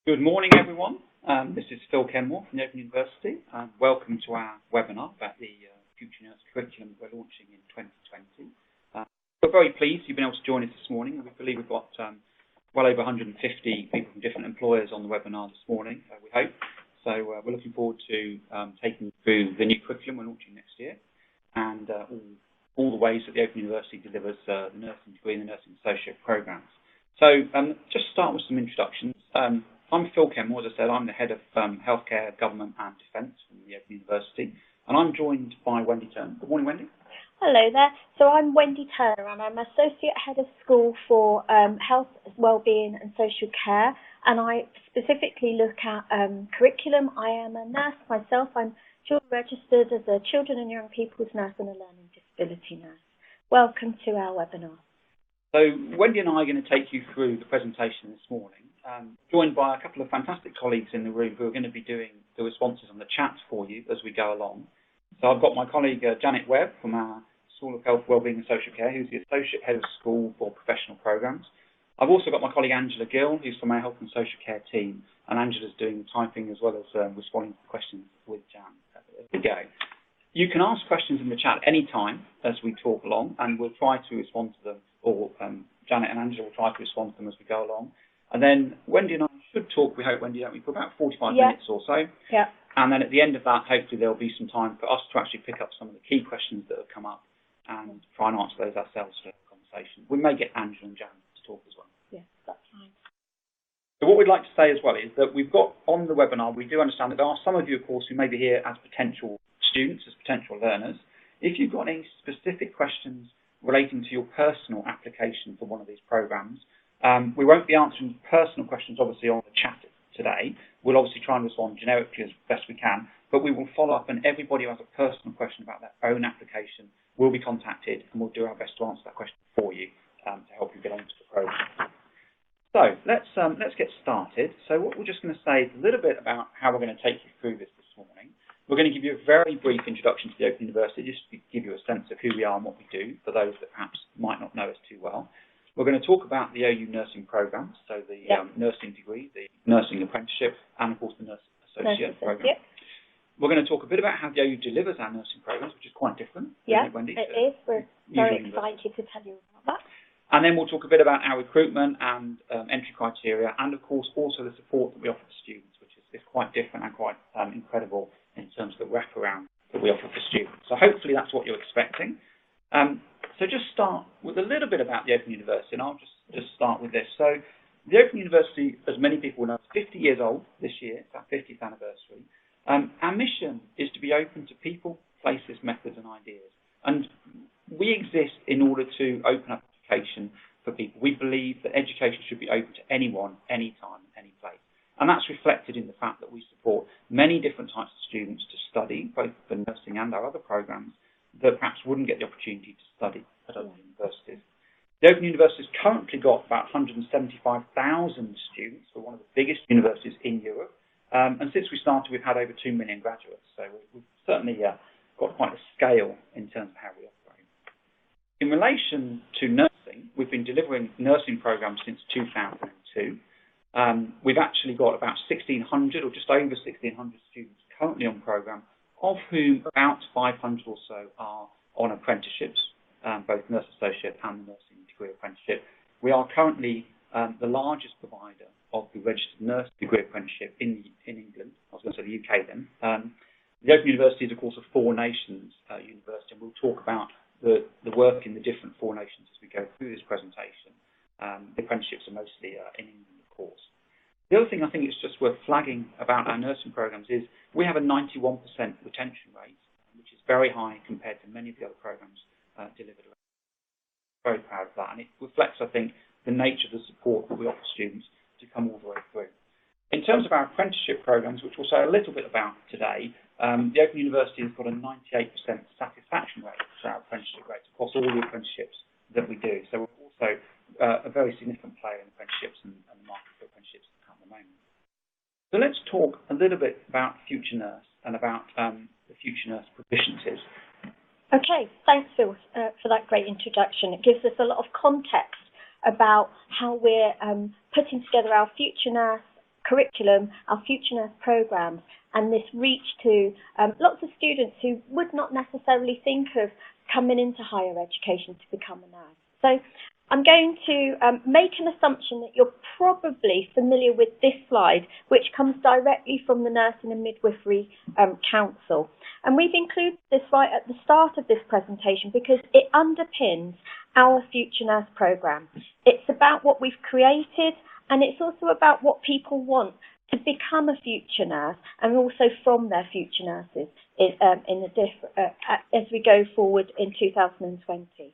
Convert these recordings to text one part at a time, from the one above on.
Good morning, everyone. This is Phil Kenmore from the Open University. Welcome to our webinar about the Future Nurse curriculum we're launching in 2020. We're very pleased you've been able to join us this morning. We believe we've got well over 150 people from different employers on the webinar this morning, we hope. So we're looking forward to taking you through the new curriculum we're launching next year and all the ways that the Open University delivers the nursing degree and the nursing associate programs. So just start with some introductions. I'm Phil Kenmore, as I said. I'm the Head of Healthcare, Government and Defence from the Open University, and I'm joined by Wendy Turner. Good morning, Wendy. Hello there. So I'm Wendy Turner, and I'm Associate Head of School for Health, Wellbeing and Social Care, and I specifically look at curriculum. I am a nurse myself. I'm dual registered as a Children and Young People's Nurse and a Learning Disability Nurse. Welcome to our webinar. So Wendy and I are going to take you through the presentation this morning, joined by a couple of fantastic colleagues in the room who are going to be doing the responses on the chat for you as we go along. So I've got my colleague Janet Webb from our School of Health, Wellbeing and Social Care, who's the Associate Head of School for Professional Programmes. I've also got my colleague Angela Gill, who's from our Health and Social Care team, and Angela's doing the typing as well as responding to questions with Jan as we go. You can ask questions in the chat any time as we talk along, and we'll try to respond to them, or Janet and Angela will try to respond to them as we go along. And then Wendy and I should talk, we hope, Wendy, don't we, for about 45 minutes or so. Yeah. And then at the end of that, hopefully there'll be some time for us to actually pick up some of the key questions that have come up and try and answer those ourselves for the conversation. We may get Angela and Jan to talk as well. Yes, that's fine. So what we'd like to say as well is that we've got on the webinar, we do understand that there are some of you, of course, who may be here as potential students, as potential learners. If you've got any specific questions relating to your personal application for one of these programs, we won't be answering personal questions, obviously, on the chat today. We'll obviously try and respond generically as best we can, but we will follow up, and everybody who has a personal question about their own application will be contacted, and we'll do our best to answer that question for you to help you get onto the program. So let's get started. So what we're just going to say is a little bit about how we're going to take you through this morning. We're going to give you a very brief introduction to the Open University, just to give you a sense of who we are and what we do, for those that perhaps might not know us too well. We're going to talk about the OU nursing programs, so the nursing degree, the nursing apprenticeship, and of course the nurse associate program. We're going to talk a bit about how the OU delivers our nursing programs, which is quite different, isn't it, Wendy? It is. We're very excited to tell you about that. And then we'll talk a bit about our recruitment and entry criteria, and of course also the support that we offer to students, which is quite different and quite incredible in terms of the wraparound that we offer for students. So hopefully that's what you're expecting. So just start with a little bit about the Open University, and I'll just start with this. So the Open University, as many people know, is 50 years old this year. It's our 50th anniversary. Our mission is to be open to people, places, methods, and ideas. And we exist in order to open up education for people. We believe that education should be open to anyone, anytime, any place. And that's reflected in the fact that we support many different types of students to study, both for nursing and our other programs, that perhaps wouldn't get the opportunity to study at other universities. The Open University has currently got about 175,000 students. We're one of the biggest universities in Europe. And since we started, we've had over 2 million graduates. So we've certainly got quite a scale in terms of how we operate. In relation to nursing, we've been delivering nursing programs since 2002. We've actually got about 1,600 or just over 1,600 students currently on program, of whom about 500 or so are on apprenticeships, both nurse associate and the nursing degree apprenticeship. We are currently the largest provider of the registered nurse degree apprenticeship in England. I was going to say the UK then. The Open University is, of course, a Four Nations university, and we'll talk about the work in the different Four Nations as we go through this presentation. The apprenticeships are mostly in England, of course. The other thing I think it's just worth flagging about our nursing programs is we have a 91% retention rate, which is very high compared to many of the other programs delivered around. Very proud of that, and it reflects, I think, the nature of the support that we offer students to come all the way through. In terms of our apprenticeship programs, which we'll say a little bit about today, the Open University has got a 98% satisfaction rate for our apprenticeship rates across all the apprenticeships that we do. So we're also a very significant player in apprenticeships and the market for apprenticeships at the moment. So let's talk a little bit about Future Nurse and about the Future Nurse proficiencies. Okay, thanks, Phil, for that great introduction. It gives us a lot of context about how we're putting together our Future Nurse curriculum, our Future Nurse programmes, and this reach to lots of students who would not necessarily think of coming into higher education to become a nurse. So I'm going to make an assumption that you're probably familiar with this slide, which comes directly from the Nursing and Midwifery Council. And we've included this right at the start of this presentation because it underpins our Future Nurse programme. It's about what we've created, and it's also about what people want to become a future nurse, and also from their future nurses as we go forward in 2020.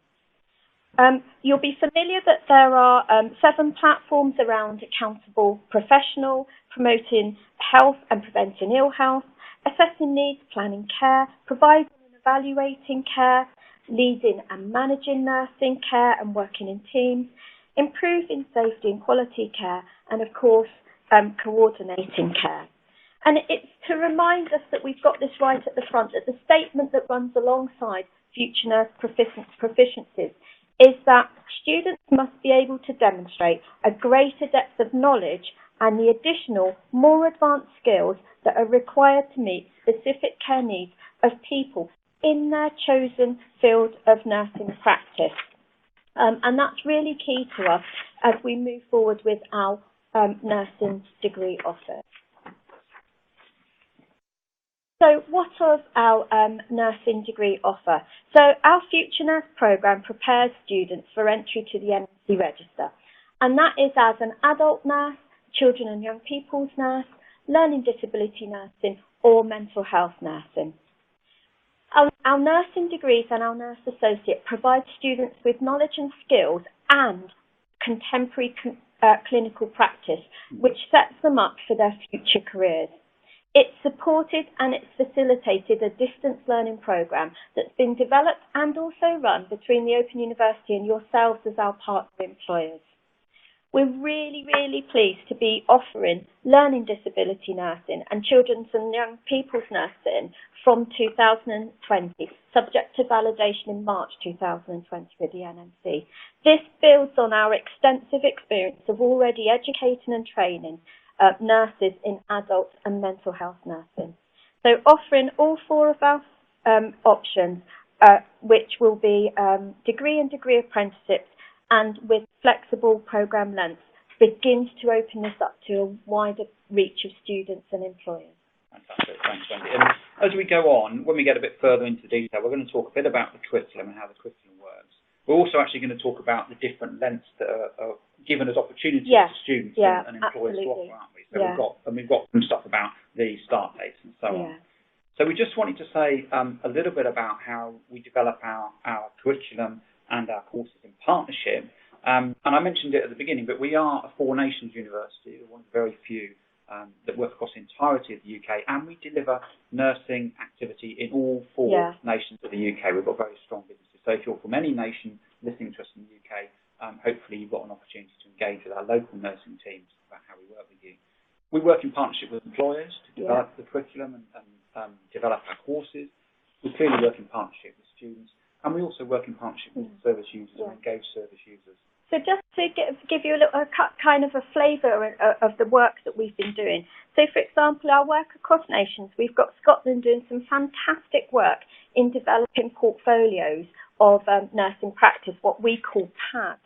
You'll be familiar that there are 7 platforms around accountable professional, promoting health and preventing ill health, assessing needs, planning care, providing and evaluating care, leading and managing nursing care and working in teams, improving safety and quality care, and of course, coordinating care. And it's to remind us that we've got this right at the front, that the statement that runs alongside future nurse proficiencies is that students must be able to demonstrate a greater depth of knowledge and the additional, more advanced skills that are required to meet specific care needs of people in their chosen field of nursing practice. And that's really key to us as we move forward with our nursing degree offers. So what of our nursing degree offer? So our Future Nurse programme prepares students for entry to the NMC register, and that is as an adult nurse, children and young people's nurse, learning disability nursing, or mental health nursing. Our nursing degrees and our nurse associate provide students with knowledge and skills and contemporary clinical practice, which sets them up for their future careers. It's supported and it's facilitated a distance learning programme that's been developed and also run between the Open University and yourselves as our partner employers. We're really, really pleased to be offering learning disability nursing and children's and young people's nursing from 2020, subject to validation in March 2020 with the NMC. This builds on our extensive experience of already educating and training nurses in adult and mental health nursing. So offering all 4 of our options, which will be degree and degree apprenticeships, and with flexible programme lengths, begins to open this up to a wider reach of students and employers. Fantastic, thanks Wendy. And as we go on, when we get a bit further into detail, we're going to talk a bit about the curriculum and how the curriculum works. We're also actually going to talk about the different lengths that are given as opportunities to students and employers to offer, aren't we? So we've got some stuff about the start dates and so on. So we just wanted to say a little bit about how we develop our curriculum and our courses in partnership. And I mentioned it at the beginning, but we are a 4 nations university, one of the very few that work across the entirety of the UK, and we deliver nursing activity in all 4 nations of the UK. We've got very strong businesses. So if you're from any nation listening to us in the UK, hopefully you've got an opportunity to engage with our local nursing teams about how we work with you. We work in partnership with employers to develop the curriculum and develop our courses. We clearly work in partnership with students, and we also work in partnership with service users and engaged service users. So just to give you a kind of a flavour of the work that we've been doing. So, for example, our work across nations, we've got Scotland doing some fantastic work in developing portfolios of nursing practice, what we call PADs.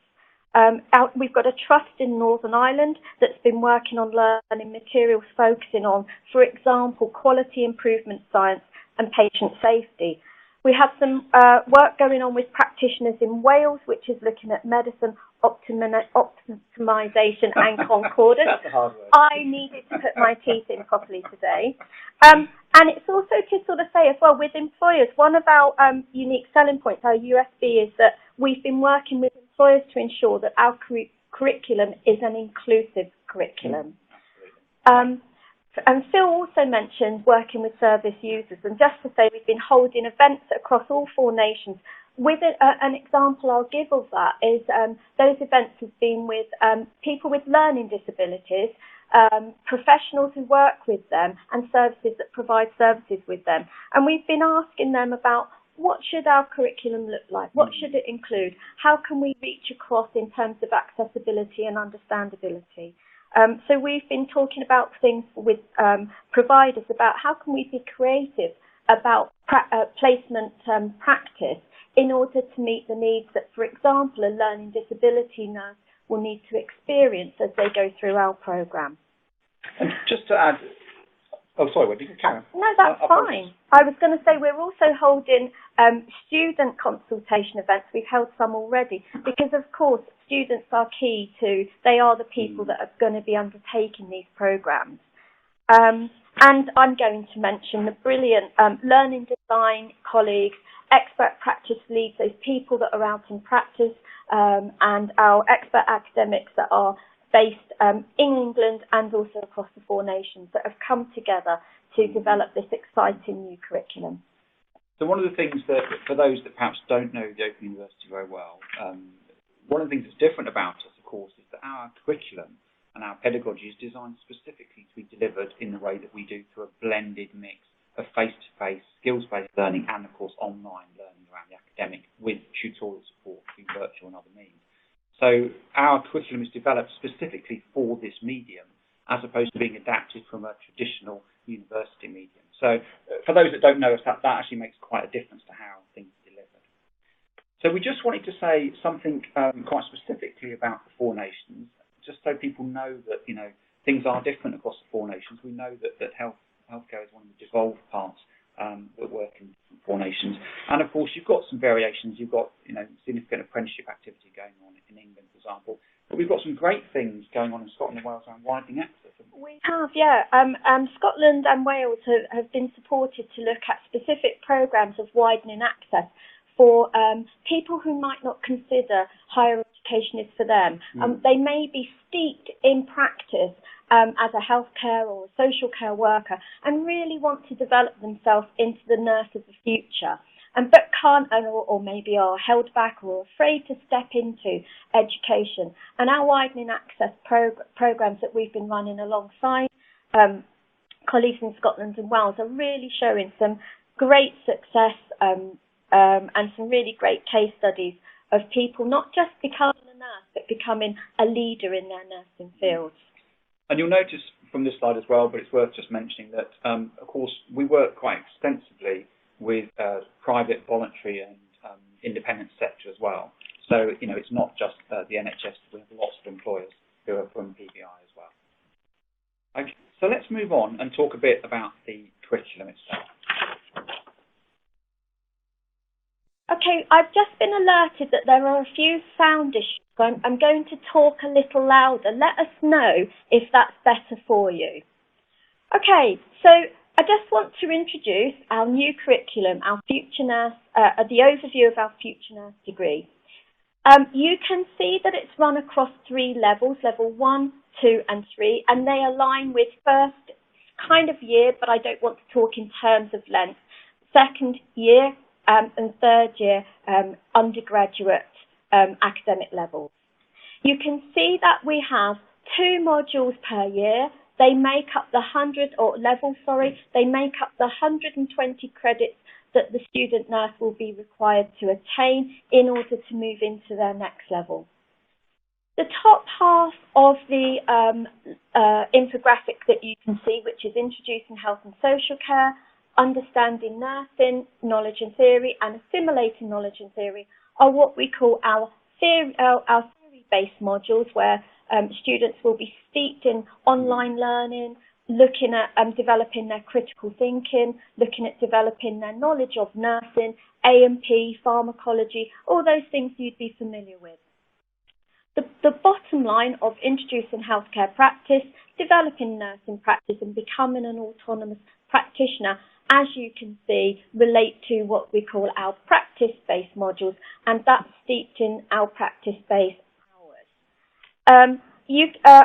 We've got a trust in Northern Ireland that's been working on learning materials focusing on, for example, quality improvement science and patient safety. We have some work going on with practitioners in Wales, which is looking at medicine optimisation and concordance. That's a hard word. I needed to put my teeth in properly today. And it's also to sort of say as well, with employers, one of our unique selling points, our USB, is that we've been working with employers to ensure that our curriculum is an inclusive curriculum. And Phil also mentioned working with service users, and just to say we've been holding events across all 4 nations. With an example I'll give of that is those events have been with people with learning disabilities, professionals who work with them, and services that provide services with them. And we've been asking them about what should our curriculum look like? What should it include? How can we reach across in terms of accessibility and understandability? So we've been talking about things with providers about how can we be creative about placement practice in order to meet the needs that, for example, a learning disability nurse will need to experience as they go through our programme. And just to add, oh, sorry, Wendy, carry on. No, that's fine. I was going to say we're also holding student consultation events. We've held some already because, of course, students are key to, they are the people that are going to be undertaking these programmes. And I'm going to mention the brilliant learning design colleagues, expert practice leads, those people that are out in practice, and our expert academics that are based in England and also across the 4 nations that have come together to develop this exciting new curriculum. So one of the things that, for those that perhaps don't know the Open University very well, one of the things that's different about us, of course, is that our curriculum and our pedagogy is designed specifically to be delivered in the way that we do through a blended mix of face-to-face, skills-based learning and, of course, online learning around the academic with tutorial support through virtual and other means. So our curriculum is developed specifically for this medium as opposed to being adapted from a traditional university medium. So for those that don't know us, that actually makes quite a difference to how things are delivered. So we just wanted to say something quite specifically about the 4 nations, just so people know that, you know, things are different across the 4 nations. We know that healthcare is one of the devolved parts that work in 4 nations. And of course, you've got some variations. You've got, you know, significant apprenticeship activity going on in England, for example. But we've got some great things going on in Scotland and Wales around widening access. We have, yeah. Scotland and Wales have been supported to look at specific programmes of widening access for people who might not consider higher education is for them. They may be steeped in practice as a healthcare or social care worker and really want to develop themselves into the nurse of the future, but can't or maybe are held back or afraid to step into education. And our widening access programmes that we've been running alongside colleagues in Scotland and Wales are really showing some great success and some really great case studies of people not just becoming a nurse but becoming a leader in their nursing fields. And you'll notice from this slide as well, but it's worth just mentioning that, of course, we work quite extensively with private, voluntary and independent sector as well. So, you know, it's not just the NHS. We have lots of employers who are from PBI as well. Okay, so let's move on and talk a bit about the curriculum itself. Okay, I've just been alerted that there are a few sound issues. So I'm going to talk a little louder. Let us know if that's better for you. Okay, so I just want to introduce our new curriculum, our Future Nurse, the overview of our Future Nurse degree. You can see that it's run across 3 levels, level 1, 2 and 3, and they align with first kind of year, but I don't want to talk in terms of length, second year and third year undergraduate academic levels. You can see that we have 2 modules per year. They make up the 120 credits that the student nurse will be required to attain in order to move into their next level. The top half of the infographic that you can see, which is introducing health and social care, understanding nursing, knowledge and theory, and assimilating knowledge and theory, are what we call our theory-based modules, where students will be steeped in online learning, looking at developing their critical thinking, looking at developing their knowledge of nursing, A&P, pharmacology, all those things you'd be familiar with. The bottom line of introducing healthcare practice, developing nursing practice and becoming an autonomous practitioner, as you can see, relate to what we call our practice-based modules, and that's steeped in our practice-based hours.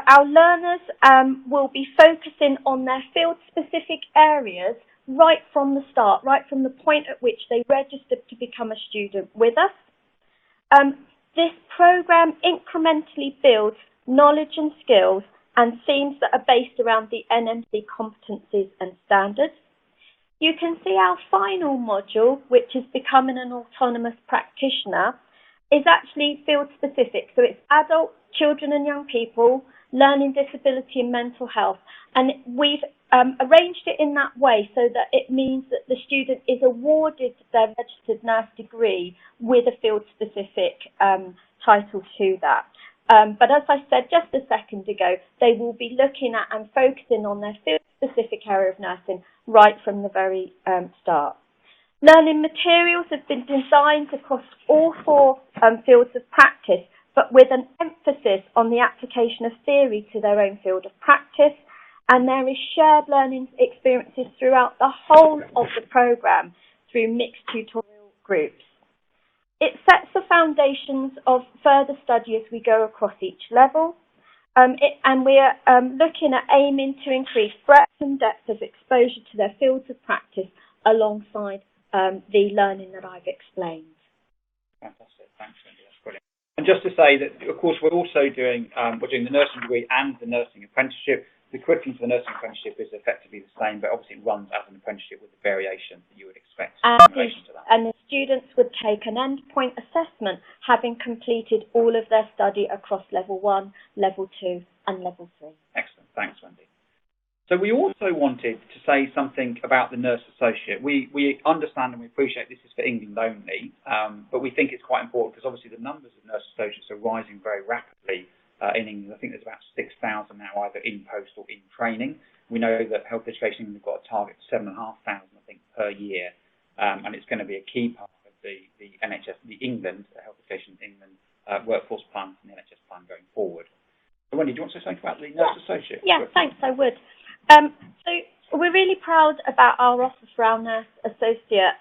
Our learners will be focusing on their field-specific areas right from the start, right from the point at which they registered to become a student with us. This programme incrementally builds knowledge and skills and themes that are based around the NMC competencies and standards. You can see our final module, which is becoming an autonomous practitioner, is actually field specific. So it's adult, children and young people, learning disability and mental health. And we've arranged it in that way so that it means that the student is awarded their registered nurse degree with a field specific title to that. But as I said just a second ago, they will be looking at and focusing on their field specific area of nursing right from the very start. Learning materials have been designed across all four fields of practice, but with an emphasis on the application of theory to their own field of practice, and there is shared learning experiences throughout the whole of the programme through mixed tutorial groups. It sets the foundations of further study as we go across each level, and we are looking at aiming to increase breadth and depth of exposure to their fields of practice alongside the learning that I've explained. Fantastic, thanks, Wendy. That's brilliant. And just to say that, of course, we're also doing the nursing degree and the nursing apprenticeship. The curriculum for the nursing apprenticeship is effectively the same, but obviously it runs as an apprenticeship with the variation that you would expect in relation to that. And the students would take an endpoint assessment having completed all of their study across level 1, level 2 and level 3. Excellent, thanks, Wendy. So we also wanted to say something about the nurse associate. We understand and we appreciate this is for England only, but we think it's quite important because obviously the numbers of nurse associates are rising very rapidly in England. I think there's about 6,000 now either in post or in training. We know that Health Education England have got a target of 7,500, I think, per year, and it's going to be a key part of the NHS, the Health Education England workforce plan and the NHS plan going forward. So Wendy, do you want to say something about the nurse associate? Yeah, thanks, I would. So we're really proud about our offer for our nurse associate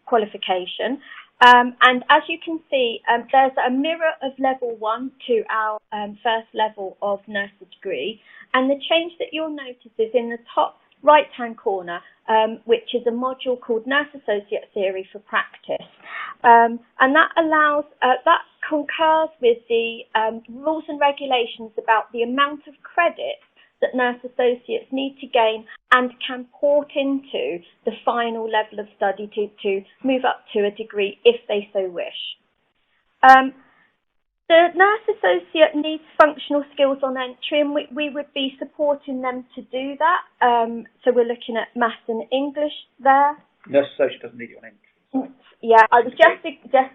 qualification. And as you can see, there's a mirror of level 1 to our first level of nurse degree. And the change that you'll notice is in the top right-hand corner, which is a module called Nurse Associate Theory for Practice. And that allows, that concurs with the rules and regulations about the amount of credit that nurse associates need to gain and can port into the final level of study to move up to a degree if they so wish. The nurse associate needs functional skills on entry, and we would be supporting them to do that. So we're looking at maths and English there. Nurse associate doesn't need it on entry. Sorry. Yeah, I was just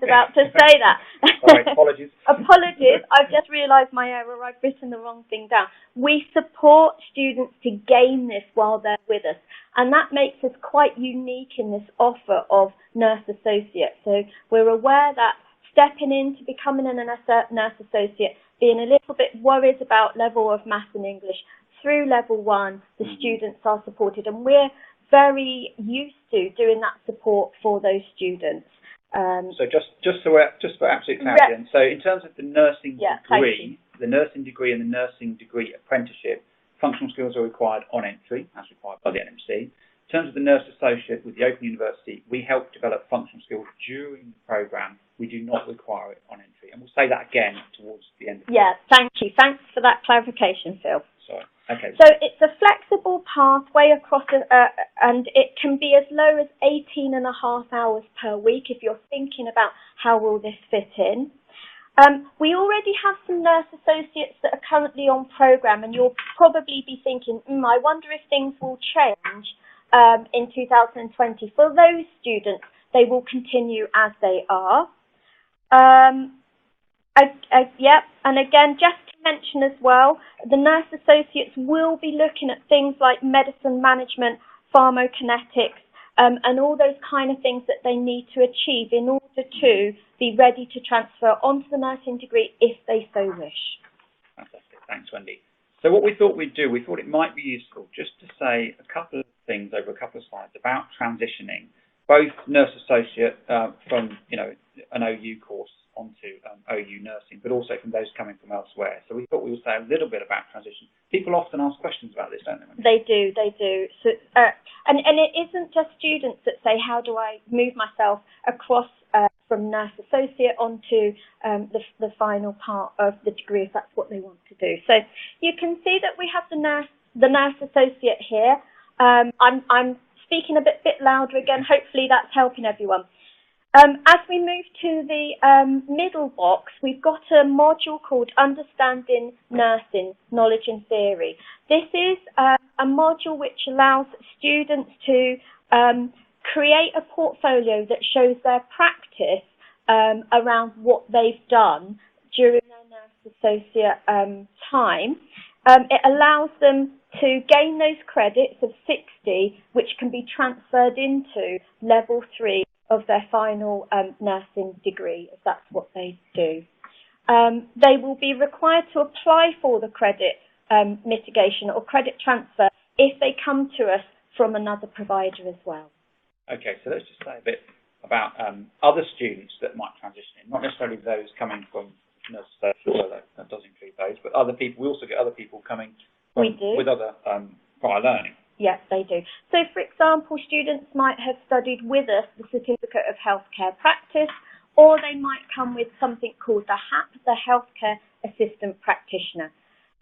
about to say that. Sorry, apologies. Apologies, I've just realised my error. I've written the wrong thing down. We support students to gain this while they're with us, and that makes us quite unique in this offer of nurse associate. So we're aware that stepping into becoming a nurse associate, being a little bit worried about level of maths and English, through level 1, the students are supported, and we're very used to doing that support for those students. So just for absolute clarity, so in terms of the nursing degree, the nursing degree and the nursing degree apprenticeship, functional skills are required on entry, as required by the NMC. In terms of the nurse associate with the Open University, we help develop functional skills during the programme. We do not require it on entry. And we'll say that again towards the end of the Yeah, thank you. Thanks for that clarification, Phil. Sorry. Okay. So it's a flexible pathway across, and it can be as low as 18.5 hours per week if you're thinking about how will this fit in. We already have some nurse associates that are currently on programme, and you'll probably be thinking, I wonder if things will change in 2020. For those students, they will continue as they are. Yep, and again, just to mention as well, the nurse associates will be looking at things like medicine management, pharmacokinetics, and all those kind of things that they need to achieve in order to be ready to transfer onto the nursing degree if they so wish. Fantastic, thanks, Wendy. So what we thought we'd do, we thought it might be useful just to say a couple of things over a couple of slides about transitioning both nurse associate from an OU course onto OU nursing, but also from those coming from elsewhere. So we thought we would say a little bit about transition. People often ask questions about this, don't they? They do. So, and it isn't just students that say, how do I move myself across from nurse associate onto the final part of the degree, if that's what they want to do. So you can see that we have the nurse associate here. I'm speaking a bit louder again. Hopefully that's helping everyone. As we move to the middle box, we've got a module called Understanding Nursing, Knowledge and Theory. This is a module which allows students to create a portfolio that shows their practice around what they've done during their nurse associate time. It allows them to gain those credits of 60, which can be transferred into level 3 of their final nursing degree, if that's what they do. They will be required to apply for the credit mitigation or credit transfer if they come to us from another provider as well. Okay, so let's just say a bit about other students that might transition in, not necessarily those coming from nurse social, although that does include those, but other people. We also get other people coming from, with other prior learning. Yes, they do. So, for example, students might have studied with us the Certificate of Healthcare Practice, or they might come with something called the HAP, the Healthcare Assistant Practitioner.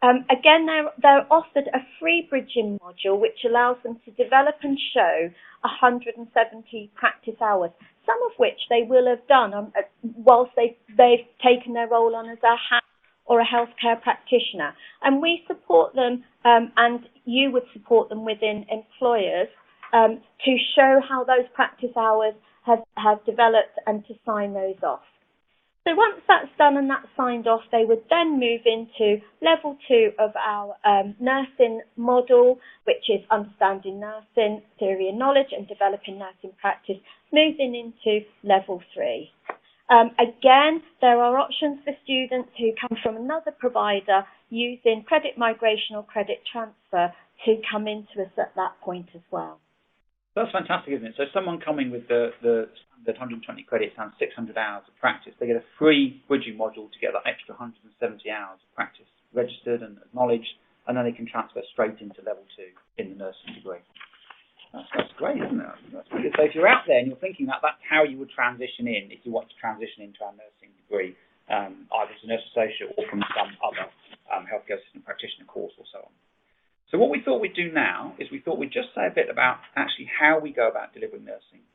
Again, they're offered a free bridging module which allows them to develop and show 170 practice hours, some of which they will have done whilst they've taken their role on as a HAP or a healthcare practitioner. And we support them, and you would support them within employers to show how those practice hours have developed and to sign those off. So once that's done and that's signed off, they would then move into level 2 of our nursing model, which is understanding nursing, theory and knowledge, and developing nursing practice, moving into level 3. Again, there are options for students who come from another provider using credit migration or credit transfer to come into us at that point as well. That's fantastic, isn't it? So someone coming with the standard 120 credits and 600 hours of practice, they get a free bridging module to get that extra 170 hours of practice registered and acknowledged, and then they can transfer straight into level 2 in the nursing degree. That's great, isn't it? That's pretty good. So if you're out there and you're thinking that's how you would transition in, if you want to transition into our nursing degree, either as a nurse associate or from some other healthcare assistant practitioner course or so on. So what we thought we'd do now is we thought we'd just say a bit about actually how we go about delivering nursing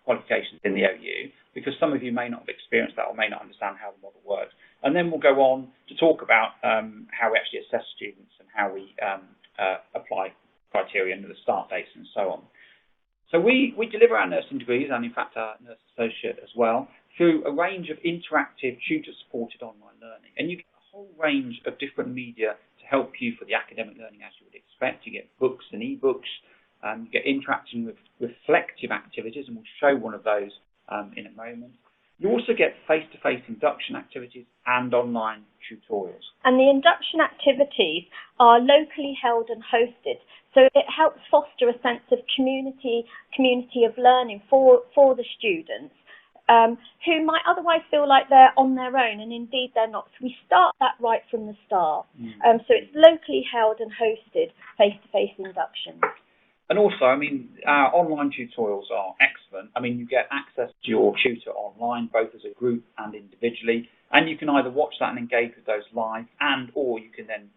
qualifications in the OU, because some of you may not have experienced that or may not understand how the model works. And then we'll go on to talk about how we actually assess students and how we apply criteria under the start dates and so on. So we deliver our nursing degrees, and in fact our nurse associate as well, through a range of interactive tutor-supported online learning. And you get a whole range of different media to help you for the academic learning as you would expect. You get books and e-books, you get interacting with reflective activities, and we'll show one of those in a moment. You also get face-to-face induction activities and online tutorials. And the induction activities are locally held and hosted, so it helps foster a sense of community of learning for the students who might otherwise feel like they're on their own, and indeed they're not. So we start that right from the start. So it's locally held and hosted face-to-face inductions. And also, I mean, our online tutorials are excellent. I mean, you get access to your tutor online, both as a group and individually, and you can either watch that and engage with those live, or you can then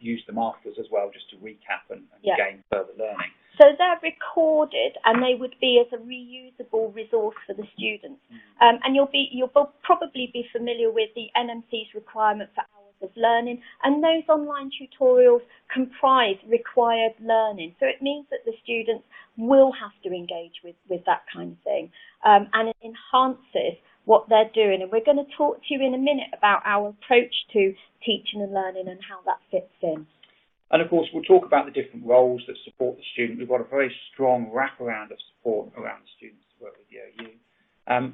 use them afterwards as well, just to recap and gain further learning. So they're recorded, and they would be as a reusable resource for the students. And you'll probably be familiar with the NMC's requirement for hours of learning, and those online tutorials comprise required learning. So it means that the students will have to engage with that kind of thing, and it enhances what they're doing. And we're going to talk to you in a minute about our approach to teaching and learning and how that fits in. And of course, we'll talk about the different roles that support the student. We've got a very strong wraparound of support around the students to work with the OU.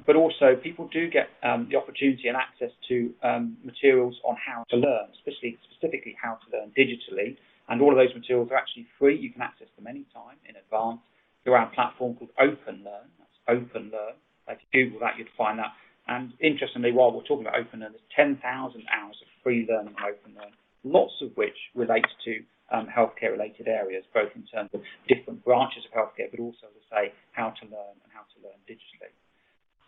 But also, people do get the opportunity and access to materials on how to learn, specifically how to learn digitally. And all of those materials are actually free. You can access them anytime in advance through our platform called Open Learn. That's Open Learn. If you Google that, you'd find that. And interestingly, while we're talking about Open Learn, there's 10,000 hours of free learning on Open Learn, lots of which relates to healthcare-related areas, both in terms of different branches of healthcare, but also, as I say, how to learn and how to learn digitally.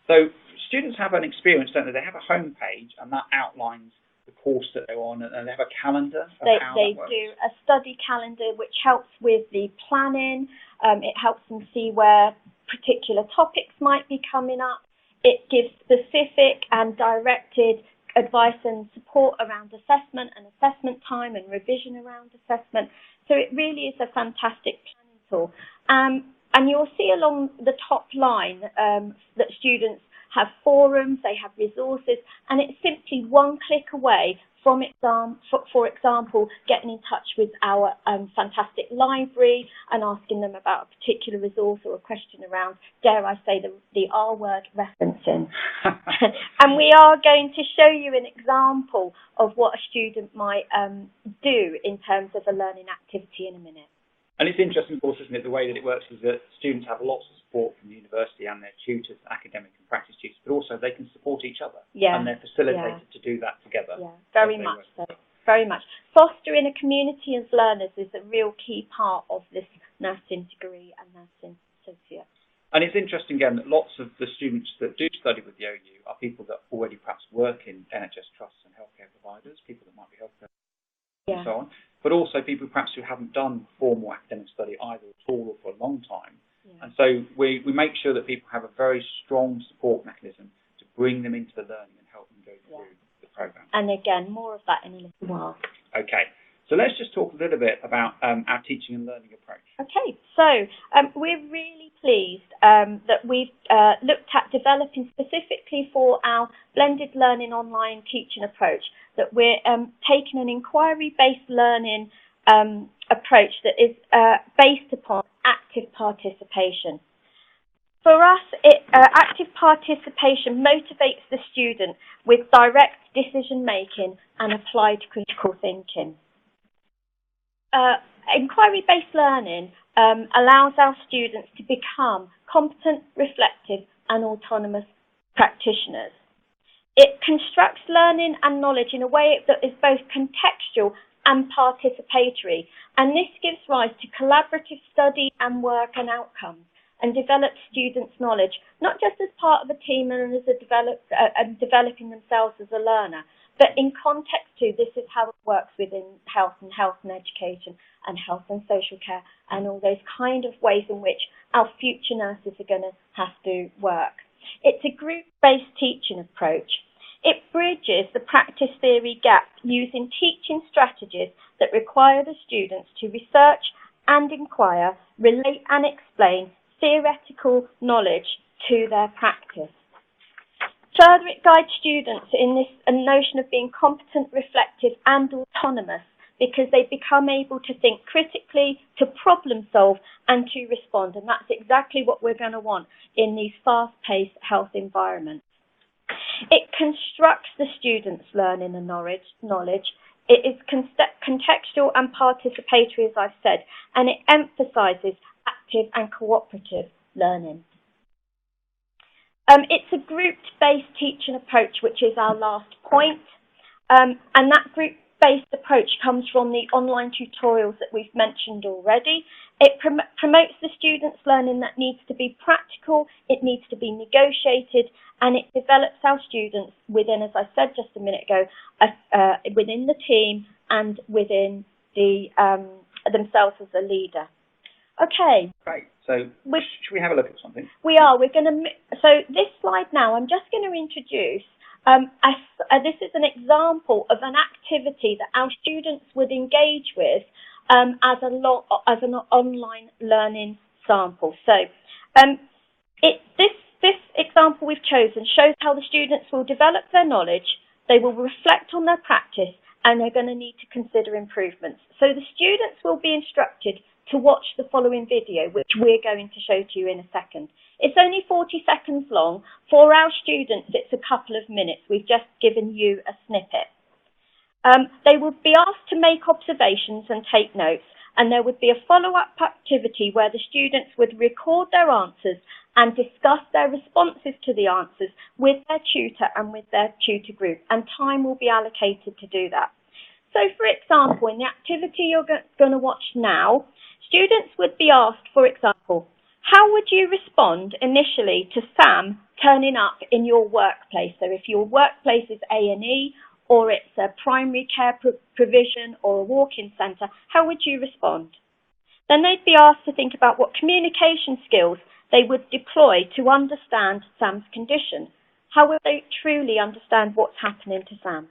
So students have an experience, don't they? They have a home page, and that outlines the course that they're on, and they have a calendar of how that works. They do a study calendar, which helps with the planning. It helps them see where particular topics might be coming up. It gives specific and directed advice and support around assessment and assessment time and revision around assessment. So it really is a fantastic planning tool. And you'll see along the top line that students have forums, they have resources, and it's simply one click away from for example, getting in touch with our fantastic library and asking them about a particular resource or a question around, dare I say, the R word referencing. And we are going to show you an example of what a student might do in terms of a learning activity in a minute. And it's interesting, of course, isn't it, the way that it works is that students have lots of support from the university and their tutors, academic and practice tutors, but also they can support each other. Yeah. And they're facilitated to do that together. Yeah, very much so. Very much. Fostering a community of learners is a real key part of this nursing degree and nursing associate. And it's interesting, again, that lots of the students that do study with the OU are people that already perhaps work in NHS trusts and healthcare providers, people that might be healthcare and so on, but also people perhaps who haven't done formal academic study either at all or for a long time. And so we make sure that people have a very strong support mechanism to bring them into the learning and help them go through the programme. And again, more of that in a little while. Okay, so let's just talk a little bit about our teaching and learning approach. Okay, so we're really pleased that we've looked at developing specifically for our blended learning online teaching approach, that we're taking an inquiry-based learning approach that is based upon active participation. For us, active participation motivates the student with direct decision-making and applied critical thinking. Inquiry-based learning allows our students to become competent, reflective and autonomous practitioners. It constructs learning and knowledge in a way that is both contextual and participatory, and this gives rise to collaborative study and work and outcomes, and develops students' knowledge, not just as part of a team and as developing themselves as a learner, but in context too. This is how it works within health and education and health and social care and all those kind of ways in which our future nurses are going to have to work. It's a group-based teaching approach. It bridges the practice theory gap using teaching strategies that require the students to research and inquire, relate and explain theoretical knowledge to their practice. Further, it guides students in this notion of being competent, reflective and autonomous, because they become able to think critically, to problem solve and to respond. And that's exactly what we're going to want in these fast-paced health environments. It constructs the students' learning and knowledge. It is contextual and participatory, as I've said, and it emphasises active and cooperative learning. It's a group-based teaching approach, which is our last point, and that group-based approach comes from the online tutorials that we've mentioned already. It promotes the students' learning that needs to be practical, it needs to be negotiated, and it develops our students within, as I said just a minute ago, within the team and within the themselves as a leader. Okay. Great. So should we have a look at something? We are. We're going to. So this slide now, I'm just going to introduce. This is an example of an activity that our students would engage with as an online learning sample. So this example we've chosen shows how the students will develop their knowledge, they will reflect on their practice, and they're going to need to consider improvements. So the students will be instructed to watch the following video, which we're going to show to you in a second. It's only 40 seconds long. For our students, it's a couple of minutes. We've just given you a snippet. They would be asked to make observations and take notes, and there would be a follow-up activity where the students would record their answers and discuss their responses to the answers with their tutor and with their tutor group, and time will be allocated to do that. So, for example, in the activity you're going to watch now, students would be asked, for example, how would you respond initially to Sam turning up in your workplace? So if your workplace is A&E, or it's a primary care provision or a walk-in centre, how would you respond? Then they'd be asked to think about what communication skills they would deploy to understand Sam's condition. How will they truly understand what's happening to Sam?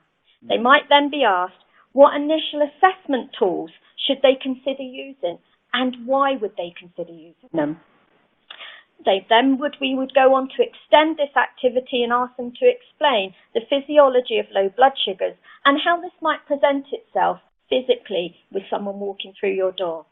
They might then be asked, what initial assessment tools should they consider using, and why would they consider using them? We would go on to extend this activity and ask them to explain the physiology of low blood sugars and how this might present itself physically with someone walking through your door.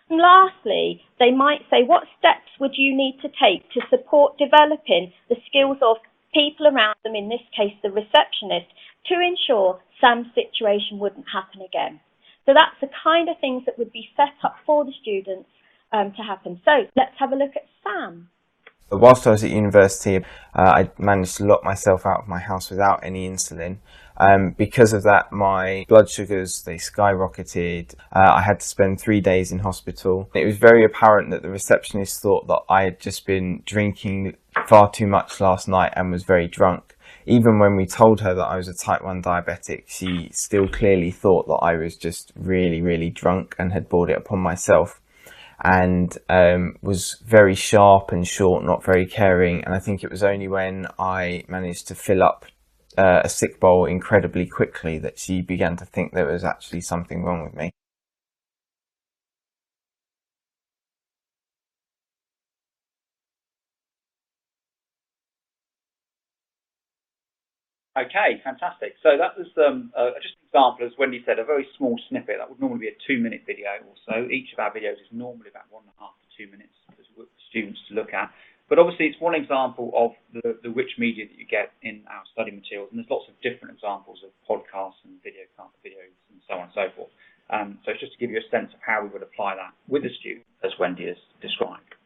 And lastly, they might say, what steps would you need to take to support developing the skills of people around them, in this case the receptionist, to ensure Sam's situation wouldn't happen again? So that's the kind of things that would be set up for the students to happen. So let's have a look at Sam. Whilst I was at university, I managed to lock myself out of my house without any insulin. Because of that, my blood sugars, they skyrocketed. I had to spend 3 days in hospital. It was very apparent that the receptionist thought that I had just been drinking far too much last night and was very drunk. Even when we told her that I was a type 1 diabetic, she still clearly thought that I was just really, really drunk and had brought it upon myself. And was very sharp and short, not very caring. And I think it was only when I managed to fill up a sick bowl incredibly quickly that she began to think there was actually something wrong with me. Okay, fantastic. So that was just an example, as Wendy said, a very small snippet. That would normally be a 2-minute video or so. Each of our videos is normally about 1.5 to 2 minutes for students to look at. But obviously it's one example of the rich media that you get in our study materials, and there's lots of different examples of podcasts and videos and so on and so forth. So it's just to give you a sense of how we would apply that with the student, as Wendy has described.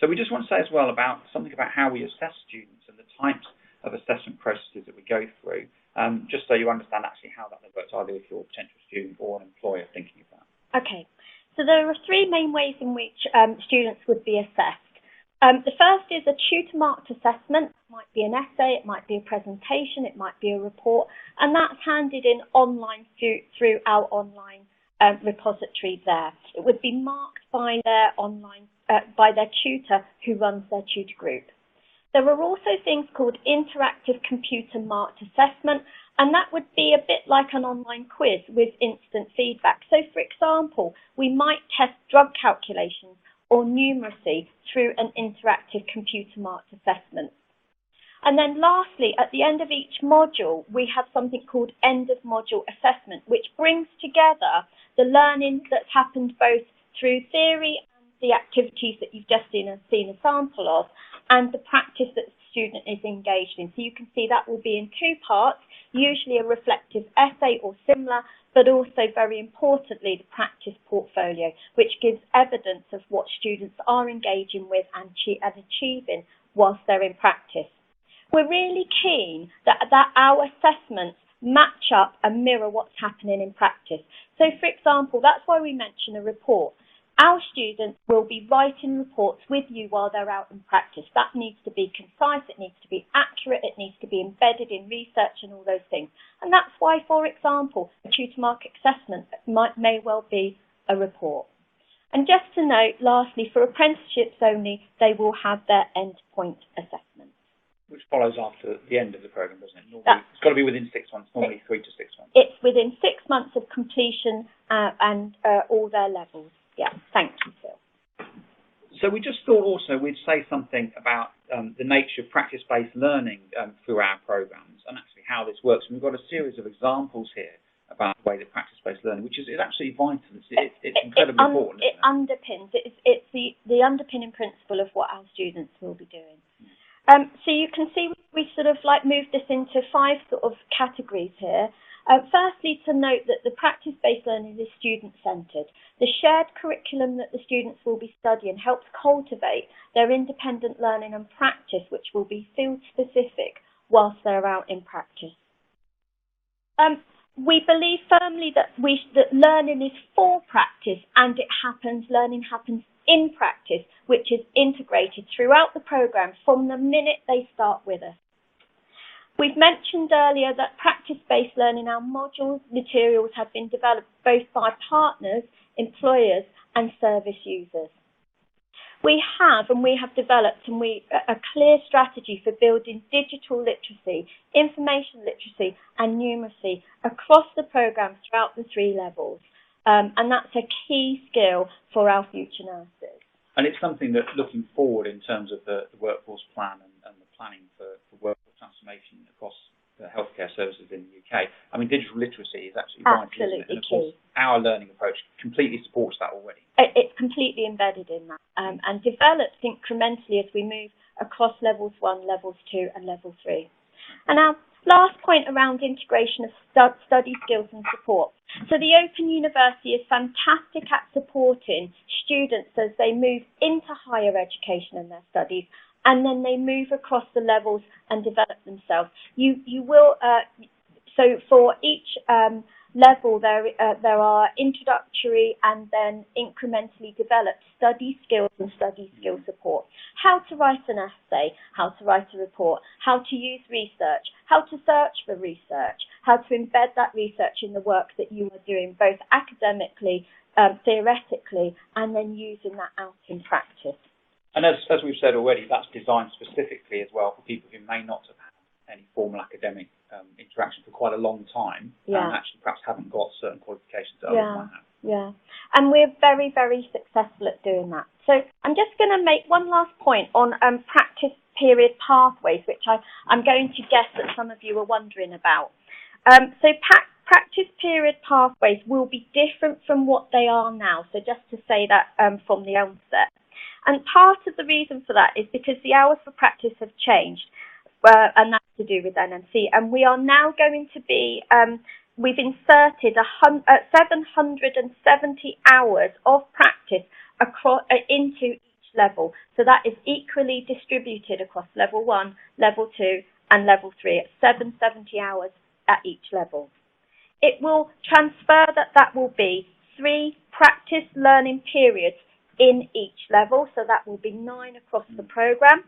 So we just want to say as well about something about how we assess students and the types of assessment processes that we go through, just so you understand actually how that works, either if you're a potential student or an employer thinking of that. Okay, so there are 3 main ways in which students would be assessed. The first is a tutor-marked assessment. It might be an essay, it might be a presentation, it might be a report, and that's handed in online through our online repository there. It would be marked by their by their tutor who runs their tutor group. There are also things called interactive computer marked assessment, and that would be a bit like an online quiz with instant feedback. So, for example, we might test drug calculations or numeracy through an interactive computer marked assessment. And then lastly, at the end of each module, we have something called end of module assessment, which brings together the learning that's happened both through theory and the activities that you've just seen a sample of, and the practice that the student is engaged in. So you can see that will be in 2 parts, usually a reflective essay or similar, but also very importantly the practice portfolio, which gives evidence of what students are engaging with and achieving whilst they're in practice. We're really keen that our assessments match up and mirror what's happening in practice. So for example, that's why we mention a report. Our students will be writing reports with you while they're out in practice. That needs to be concise, it needs to be accurate, it needs to be embedded in research and all those things. And that's why, for example, a tutor mark assessment may well be a report. And just to note, lastly, for apprenticeships only, they will have their endpoint assessment. Which follows after the end of the programme, doesn't it? Normally, it's got to be within 6 months, normally 3 to 6 months. It's within 6 months of completion and all their levels. Yeah, thank you, Phil. So we just thought also we'd say something about the nature of practice-based learning through our programmes and actually how this works. And we've got a series of examples here about the way that practice-based learning, which is actually vital. It's incredibly important. It underpins. It's the underpinning principle of what our students will be doing. So you can see we sort of like moved this into 5 sort of categories here. Firstly, to note that the practice-based learning is student-centred. The shared curriculum that the students will be studying helps cultivate their independent learning and practice, which will be field-specific whilst they're out in practice. We believe firmly that learning is for practice, and learning happens in practice, which is integrated throughout the programme from the minute they start with us. We've mentioned earlier that practice-based learning, our modules, materials have been developed both by partners, employers and service users. We have developed a clear strategy for building digital literacy, information literacy and numeracy across the programme throughout the 3 levels. And that's a key skill for our future nurses. And it's something that, looking forward in terms of the workforce plan and the planning for workforce transformation across the healthcare services in the UK, I mean, digital literacy is absolutely vital, isn't it? And of course, our learning approach completely supports that already. It's completely embedded in that and develops incrementally as we move across levels 1, levels 2 and level 3. And our last point around integration of study skills and support. So the Open University is fantastic at supporting students as they move into higher education and their studies, and then they move across the levels and develop themselves. You will so for each level there are introductory and then incrementally developed study skills and study skill support. How to write an essay, how to write a report, how to use research, how to search for research, how to embed that research in the work that you are doing, both academically, theoretically, and then using that out in practice. And as we've said already, that's designed specifically as well for people who may not have had any formal academic interaction for quite a long time, and actually perhaps haven't got certain qualifications that others might have. Yeah, and we're very, very successful at doing that. So I'm just going to make one last point on practice period pathways, which I'm going to guess that some of you are wondering about. So practice period pathways will be different from what they are now. So just to say that from the onset. And part of the reason for that is because the hours for practice have changed, and that's to do with NMC. And we are now going to be, we've inserted 770 hours of practice into each level. So that is equally distributed across level 1, level 2, and level 3 at 770 hours at each level. It will transfer that will be 3 practice learning periods in each level, so that will be 9 across the programme.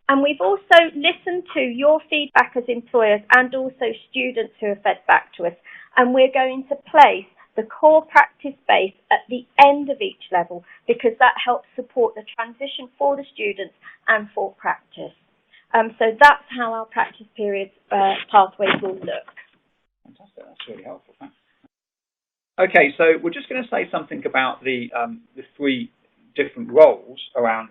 And we've also listened to your feedback as employers and also students who have fed back to us, and we're going to place the core practice base at the end of each level because that helps support the transition for the students and for practice. So that's how our practice periods pathways will look. Fantastic, that's really helpful, thanks. Okay, so we're just going to say something about the 3 different roles around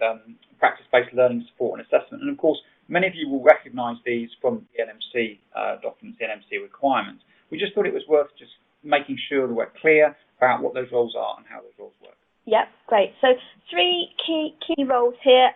practice-based learning support and assessment. And of course, many of you will recognise these from the NMC documents, the NMC requirements. We just thought it was worth just making sure that we're clear about what those roles are and how those roles work. Yep, great. So 3 key roles here.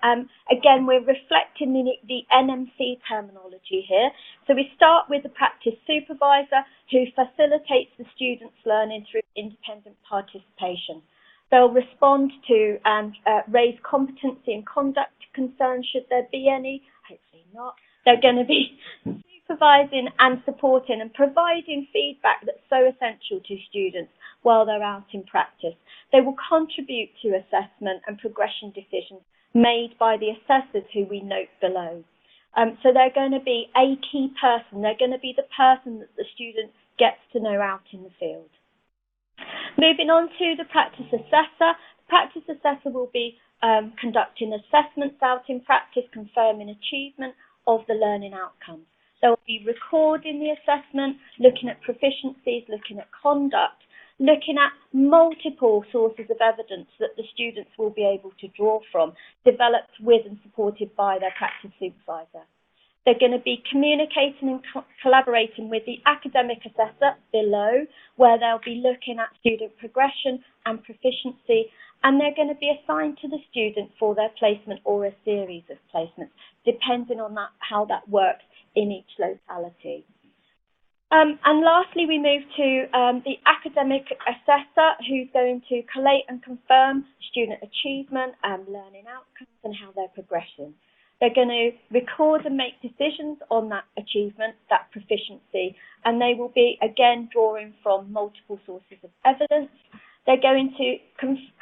Again, we're reflecting the NMC terminology here. So we start with the practice supervisor who facilitates the students' learning through independent participation. They'll respond to and raise competency and conduct concerns should there be any. Hopefully not. They're going to be supervising and supporting and providing feedback that's so essential to students while they're out in practice. They will contribute to assessment and progression decisions made by the assessors who we note below. So they're going to be a key person. They're going to be the person that the student gets to know out in the field. Moving on to the practice assessor. The practice assessor will be conducting assessments out in practice, confirming achievement of the learning outcomes. They'll be recording the assessment, looking at proficiencies, looking at conduct, looking at multiple sources of evidence that the students will be able to draw from, developed with and supported by their practice supervisor. They're going to be communicating and collaborating with the academic assessor below, where they'll be looking at student progression and proficiency, and they're going to be assigned to the student for their placement or a series of placements, depending on how that works in each locality. And lastly, we move to the academic assessor, who's going to collate and confirm student achievement and learning outcomes and how they're progressing. They're going to record and make decisions on that achievement, that proficiency, and they will be, again, drawing from multiple sources of evidence. They're going to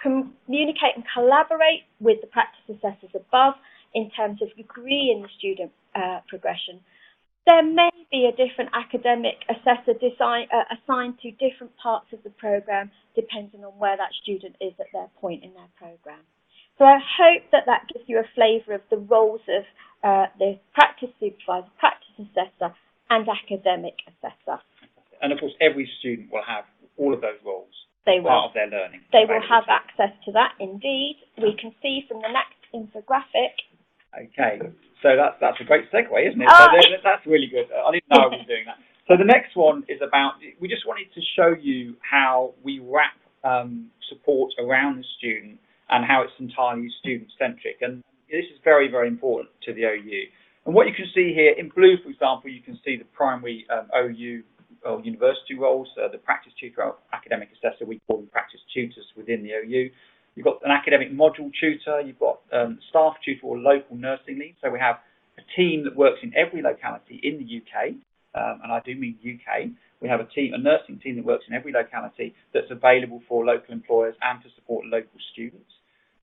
communicate and collaborate with the practice assessors above in terms of agreeing the student progression. There may be a different academic assessor assigned to different parts of the programme, depending on where that student is at their point in their programme. So I hope that gives you a flavour of the roles of the practice supervisor, practice assessor and academic assessor. And of course every student will have all of those roles as part of their learning. They will have access to that, indeed. We can see from the next infographic. Okay, so that's a great segue, isn't it? So that's really good. I didn't know I was doing that. So the next one is about, we just wanted to show you how we wrap support around the student and how it's entirely student-centric. And this is very, very important to the OU. And what you can see here, in blue, for example, you can see the primary OU or university roles, the practice tutor, academic assessor, we call them practice tutors within the OU. You've got an academic module tutor, you've got staff tutor or local nursing lead. So we have a team that works in every locality in the UK, and I do mean UK. We have a nursing team that works in every locality that's available for local employers and to support local students.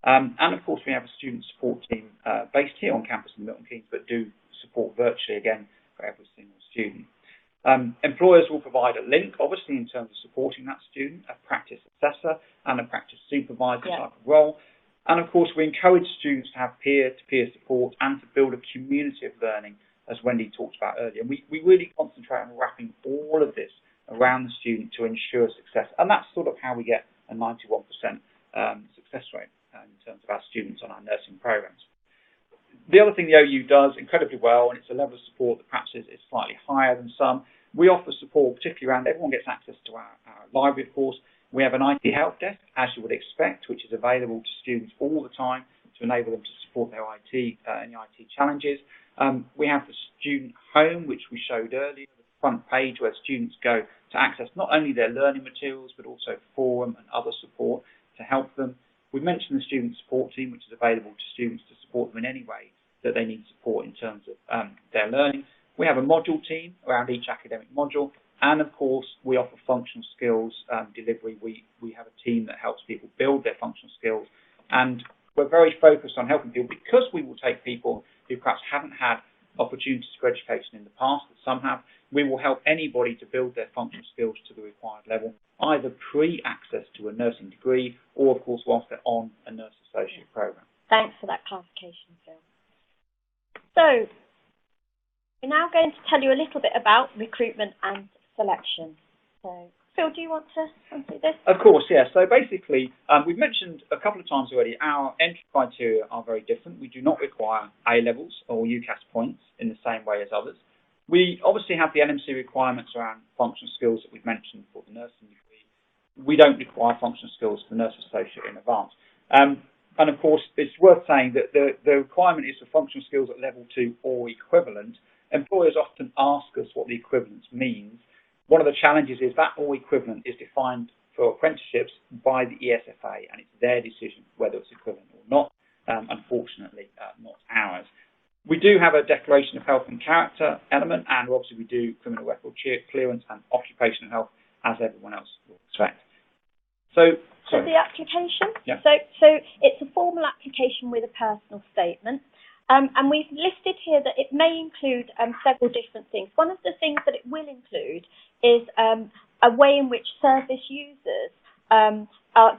And of course we have a student support team based here on campus in Milton Keynes, but do support virtually again for every single student. Employers will provide a link, obviously, in terms of supporting that student, a practice assessor and a practice supervisor type of role. And of course, we encourage students to have peer-to-peer support and to build a community of learning, as Wendy talked about earlier. We really concentrate on wrapping all of this around the student to ensure success. And that's sort of how we get a 91% success rate in terms of our students on our nursing programs. The other thing the OU does incredibly well, and it's a level of support that perhaps is slightly higher than some, we offer support particularly around, everyone gets access to our library, of course. We have an IT help desk, as you would expect, which is available to students all the time to enable them to support their any IT challenges. We have the student home, which we showed earlier, the front page where students go to access not only their learning materials, but also forum and other support to help them. We mentioned the student support team, which is available to students to support them in any way that they need support in terms of their learning. We have a module team around each academic module, and of course we offer functional skills delivery. We have a team that helps people build their functional skills, and we're very focused on helping people because we will take people who perhaps haven't had opportunities for education in the past, that some have. We will help anybody to build their functional skills to the required level, either pre-access to a nursing degree or, of course, whilst they're on a nurse associate program. Thanks for that clarification, Phil. So, we're now going to tell you a little bit about recruitment and selection. So, Phil, do you want to do this? Of course, yeah. So basically, we've mentioned a couple of times already, our entry criteria are very different. We do not require A-levels or UCAS points in the same way as others. We obviously have the NMC requirements around functional skills that we've mentioned for the nursing degree. We don't require functional skills for the nurse associate in advance. And of course, it's worth saying that the requirement is for functional skills at level 2 or equivalent. Employers often ask us what the equivalence means. One of the challenges is that or equivalent is defined for apprenticeships by the ESFA, and it's their decision whether it's equivalent or not. Unfortunately, not ours. We do have a declaration of health and character element, and obviously we do criminal record clearance and occupational health, as everyone else will expect. So the application. Yeah. So it's a formal application with a personal statement, and we've listed here that it may include several different things. One of the things that it will include is a way in which service users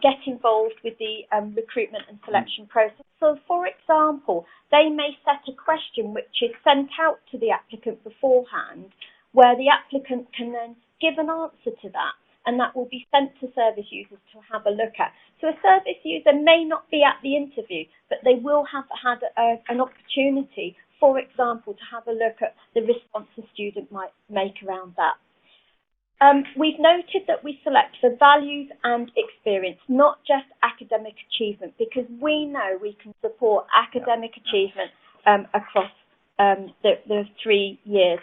get involved with the recruitment and selection process. So, for example, they may set a question which is sent out to the applicant beforehand, where the applicant can then give an answer to that, and that will be sent to service users to have a look at. So a service user may not be at the interview, but they will have had an opportunity, for example, to have a look at the response a student might make around that. We've noted that we select for values and experience, not just academic achievement, because we know we can support academic achievement across the 3 years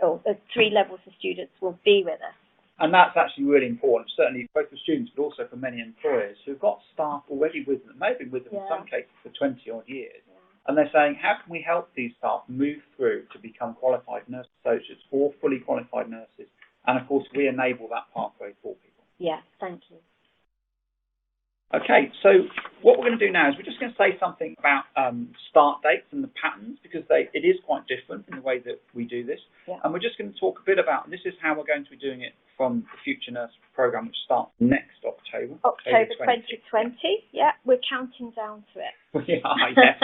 or 3 levels of students will be with us. And that's actually really important, certainly both for students, but also for many employers who've got staff already with them, maybe with them in some cases for 20 odd years. And they're saying, how can we help these staff move through to become qualified nurse associates or fully qualified nurses? And of course, we enable that pathway for people. Yeah, thank you. Okay, so what we're going to do now is we're just going to say something about start dates and the patterns, because it is quite different in the way that we do this. Yeah. And we're just going to talk a bit about, and this is how we're going to be doing it from the Future Nurse programme, which starts next October. October 2020, yeah, we're counting down to it. We are, yes.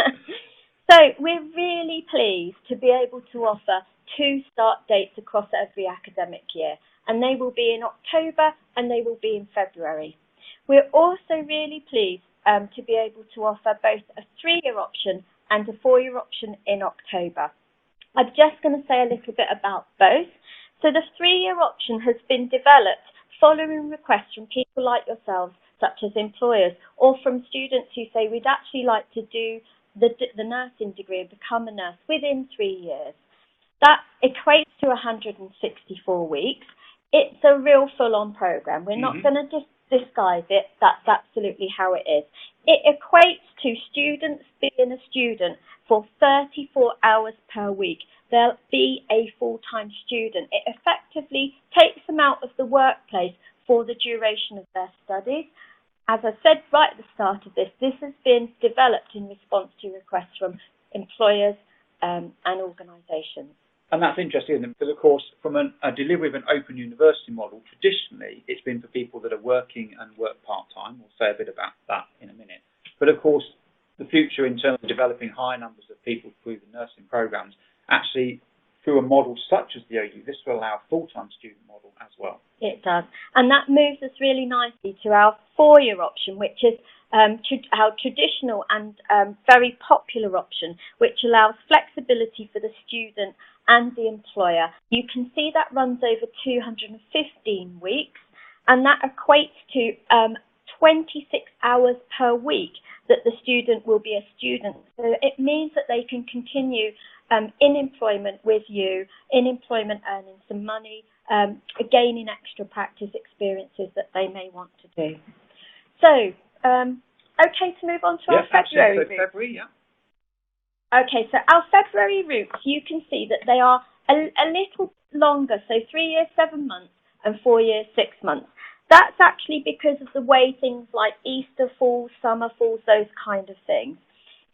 So we're really pleased to be able to offer 2 start dates across every academic year, and they will be in October and they will be in February. We're also really pleased to be able to offer both a 3-year option and a 4-year option in October. I'm just going to say a little bit about both. So the 3-year option has been developed following requests from people like yourselves, such as employers, or from students who say we'd actually like to do the nursing degree and become a nurse within 3 years. That equates to 164 weeks. It's a real full-on programme. We're not going to just disguise it. That's absolutely how it is. It equates to students being a student for 34 hours per week. They'll be a full-time student. It effectively takes them out of the workplace for the duration of their studies. As I said right at the start of this has been developed in response to requests from employers and organisations. And that's interesting, isn't it? Because, of course, from a delivery of an open university model, traditionally it's been for people that are working and work part-time. We'll say a bit about that in a minute. But, of course, the future in terms of developing high numbers of people through the nursing programmes, actually, through a model such as the OU, this will allow a full-time student model as well. It does. And that moves us really nicely to our 4-year option, which is our traditional and very popular option, which allows flexibility for the student and the employer. You can see that runs over 215 weeks, and that equates to 26 hours per week that the student will be a student. So it means that they can continue in employment with you, in employment earning some money, gaining extra practice experiences that they may want to do. So, okay to move on to our February routes. February, yeah. Okay, so our February routes, you can see that they are a little longer, so 3 years, 7 months, and 4 years, 6 months. That's actually because of the way things like Easter falls, summer falls, those kind of things.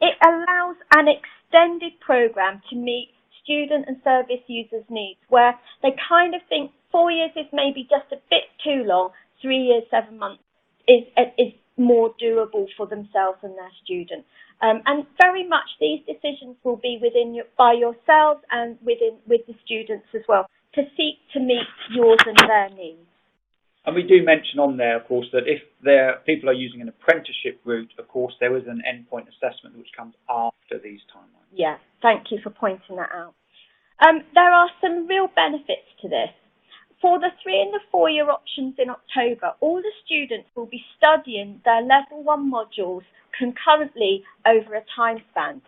It allows an extended programme to meet student and service users' needs, where they kind of think 4 years is maybe just a bit too long, 3 years, 7 months is more doable for themselves and their student. And very much these decisions will be by yourselves and with the students as well, to seek to meet yours and their needs. And we do mention on there, of course, that if people are using an apprenticeship route, of course, there is an endpoint assessment which comes after these timelines. Yeah, thank you for pointing that out. There are some real benefits to this. For the 3 and the 4 year options in October, all the students will be studying their level 1 modules concurrently over a time span.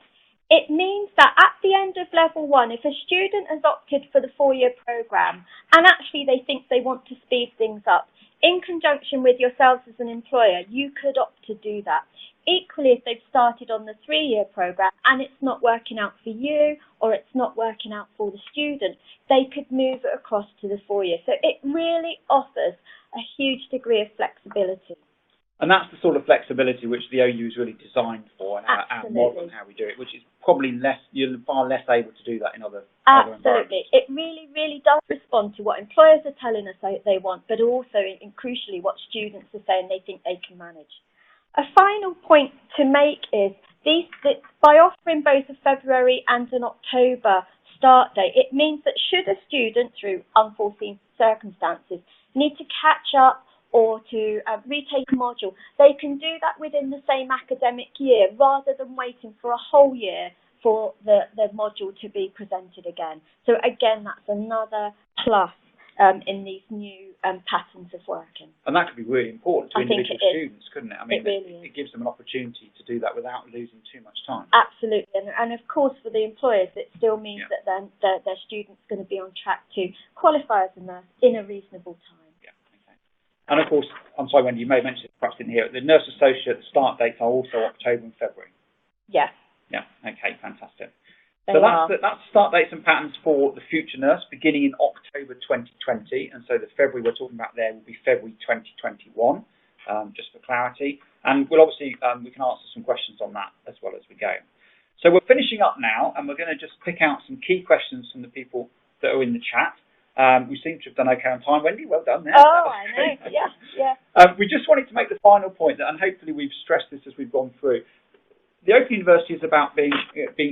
It means that at the end of level 1, if a student has opted for the 4 year programme and actually they think they want to speed things up, in conjunction with yourselves as an employer, you could opt to do that. Equally, if they've started on the 3 year programme and it's not working out for you or it's not working out for the student, they could move it across to the 4 year. So it really offers a huge degree of flexibility. And that's the sort of flexibility which the OU is really designed for, and our model and how we do it, which is probably you're far less able to do that in other Absolutely. It really, really does respond to what employers are telling us they want, but also, and crucially, what students are saying they think they can manage. A final point to make is by offering both a February and an October start date, it means that should a student, through unforeseen circumstances, need to catch up or to retake a module, they can do that within the same academic year rather than waiting for a whole year for the module to be presented again. So again, that's another plus in these new patterns of working. And that could be really important to individual students, couldn't it? I mean, it really it gives them an opportunity to do that without losing too much time. Absolutely. And of course, for the employers, it still means that their student's going to be on track to qualify as a nurse in a reasonable time. And of course, I'm sorry, Wendy, you may have mentioned it, perhaps didn't hear it, the nurse associate start dates are also October and February. Yes. Yeah, okay, fantastic. So that's start dates and patterns for the future nurse beginning in October 2020, and so the February we're talking about there will be February 2021. just for clarity. And we'll obviously, we can answer some questions on that as well as we go. So we're finishing up now, and we're going to just pick out some key questions from the people that are in the chat. We seem to have done okay on time, Wendy. Well done there. Oh, I know. Yeah. We just wanted to make the final point, and hopefully we've stressed this as we've gone through. The Open University is about being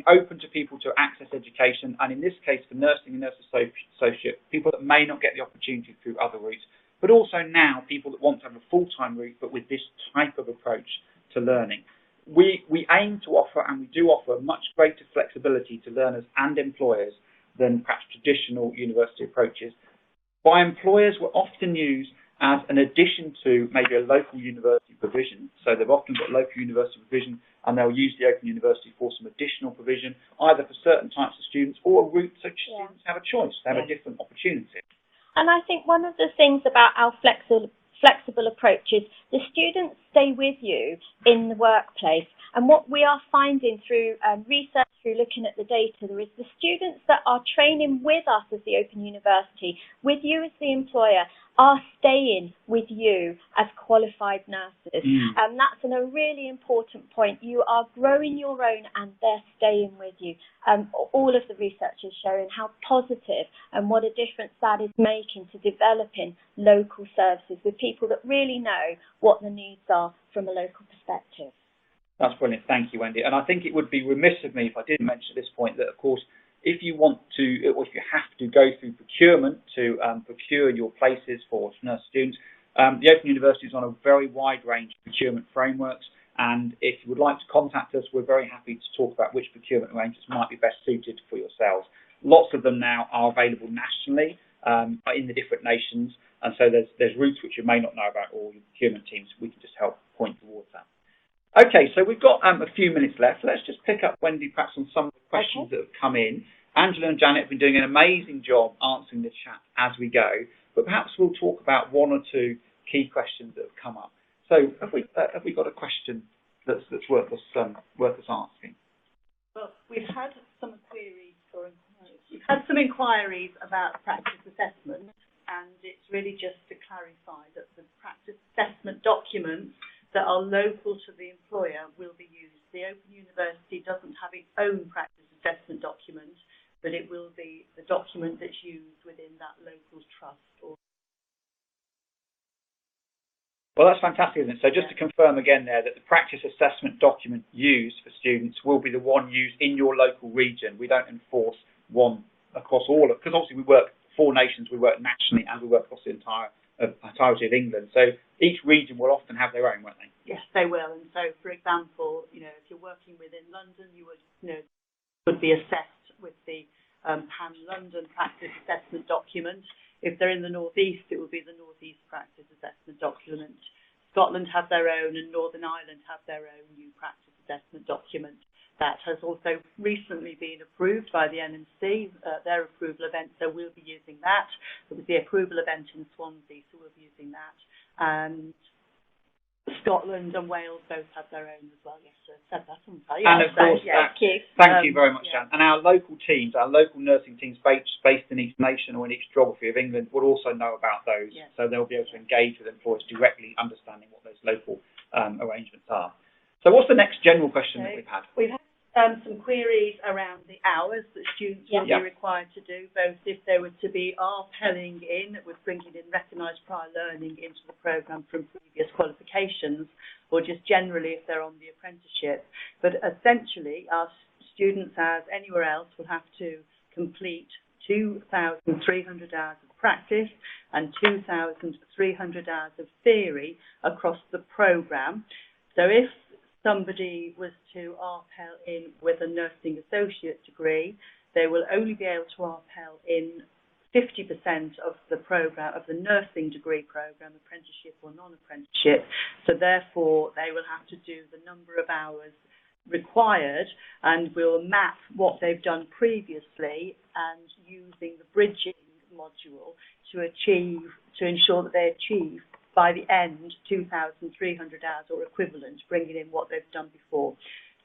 open to people to access education, and in this case for nursing and nurse associate, people that may not get the opportunity through other routes, but also now people that want to have a full-time route, but with this type of approach to learning. We aim to offer, and we do offer, much greater flexibility to learners and employers than perhaps traditional university approaches. By employers, we're often used as an addition to maybe a local university provision. So they've often got local university provision, and they'll use the Open University for some additional provision, either for certain types of students or a route so students have a choice, they have a different opportunity. And I think one of the things about our flexible approach is the students stay with you in the workplace. And what we are finding through research, through looking at the data, there is the students that are training with us as the Open University, with you as the employer, are staying with you as qualified nurses. And that's a really important point. You are growing your own and they're staying with you. All of the research is showing how positive and what a difference that is making to developing local services with people that really know what the needs are from a local perspective. That's brilliant. Thank you, Wendy. And I think it would be remiss of me if I didn't mention at this point that, of course, if you want to, or if you have to go through procurement to procure your places for nurse students, the Open University is on a very wide range of procurement frameworks. And if you would like to contact us, we're very happy to talk about which procurement arrangements might be best suited for yourselves. Lots of them now are available nationally in the different nations. And so there's routes which you may not know about, or your procurement teams, we can just help point towards that. Okay, so we've got a few minutes left. Let's just pick up, Wendy, perhaps on some of the questions that have come in. Angela and Janet have been doing an amazing job answering the chat as we go, but perhaps we'll talk about one or two key questions that have come up. So have we got a question that's worth us asking? Well, we've had some queries or inquiries. We've had some inquiries about practice assessment, and it's really just to clarify that the practice assessment documents that are local to the employer will be used. The Open University doesn't have its own practice assessment document, but it will be the document that's used within that local trust. Well, that's fantastic, isn't it? So just to confirm again there that the practice assessment document used for students will be the one used in your local region. We don't enforce one across all of, because obviously we work 4 nations, we work nationally, and we work across the entirety of England. So each region will often have their own, won't they? Yes, they will. And so, for example, if you're working within London, you would be assessed with the Pan-London Practice Assessment Document. If they're in the North East, it will be the North East Practice Assessment Document. Scotland have their own, and Northern Ireland have their own new Practice Assessment Document. That has also recently been approved by the NMC, their approval event, so we'll be using that. There was the approval event in Swansea, so we'll be using that. And Scotland and Wales both have their own as well. Yes, I said that, haven't I? And of course, thank you very much, Jan. And our local teams, our local nursing teams based in each nation or in each geography of England will also know about those. Yes. So they'll be able to engage with employers directly, understanding what those local arrangements are. So what's the next general question that we've had? We've had some queries around the hours that students will be required to do, both if they were to be RPelling in, with bringing in recognised prior learning into the programme from previous qualifications, or just generally if they're on the apprenticeship. But essentially, our students, as anywhere else, will have to complete 2,300 hours of practice and 2,300 hours of theory across the programme. So if somebody was to RPel in with a nursing associate degree, they will only be able to RPel in 50% of the program, of the nursing degree program, apprenticeship or non-apprenticeship. So therefore, they will have to do the number of hours required, and we'll map what they've done previously and using the bridging module to ensure that they achieve by the end 2,300 hours or equivalent, bringing in what they've done before.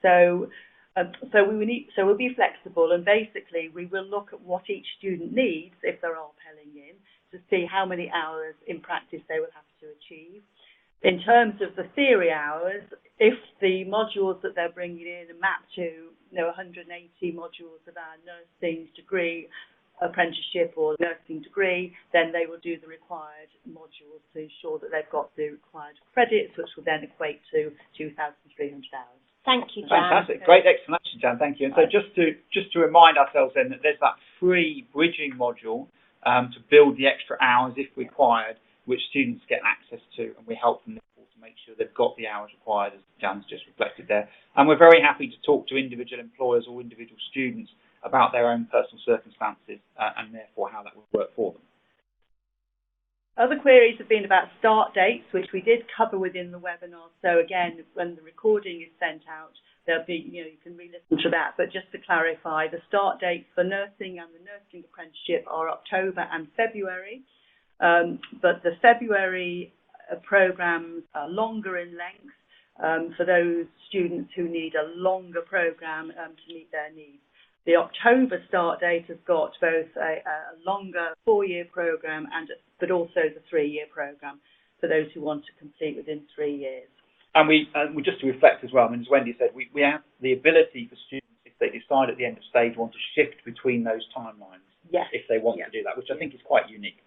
So we'll be flexible, and basically we will look at what each student needs if they're RPelling in to see how many hours in practice they will have to achieve. In terms of the theory hours, if the modules that they're bringing in are mapped to 180 modules of our nursing degree apprenticeship or nursing degree, then they will do the required modules to ensure that they've got the required credits, which will then equate to 2,300 hours. Thank you, Jan. Fantastic. Great explanation, Jan. Thank you. And so just to remind ourselves then that there's that free bridging module to build the extra hours if required, which students get access to, and we help them to make sure they've got the hours required, as Jan's just reflected there. And we're very happy to talk to individual employers or individual students about their own personal circumstances and therefore how that would work for them. Other queries have been about start dates, which we did cover within the webinar. So again, when the recording is sent out, there'll be, you can re-listen to that. But just to clarify, the start dates for nursing and the nursing apprenticeship are October and February. But the February programs are longer in length for those students who need a longer program to meet their needs. The October start date has got both a longer 4-year program but also the 3-year program for those who want to complete within 3 years. And we just to reflect as well, as Wendy said, we have the ability for students, if they decide at the end of stage 1 to shift between those timelines, yes, if they want to do that, which I think is quite unique.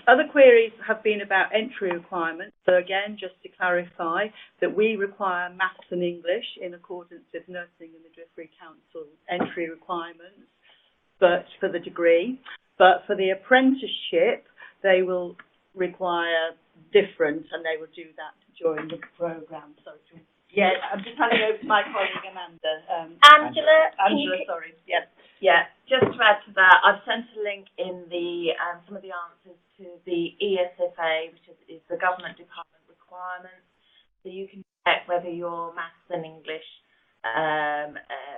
Other queries have been about entry requirements. So again, just to clarify that we require maths and English in accordance with Nursing and Midwifery Council entry requirements, but for the degree. But for the apprenticeship, they will require different, and they will do that during the programme. So, yes, I'm just handing over to my colleague Amanda. Angela, sorry. Yes. Yeah, just to add to that, I've sent a link in the some of the answers to the ESFA, which is the government department requirements, so you can check whether your maths and English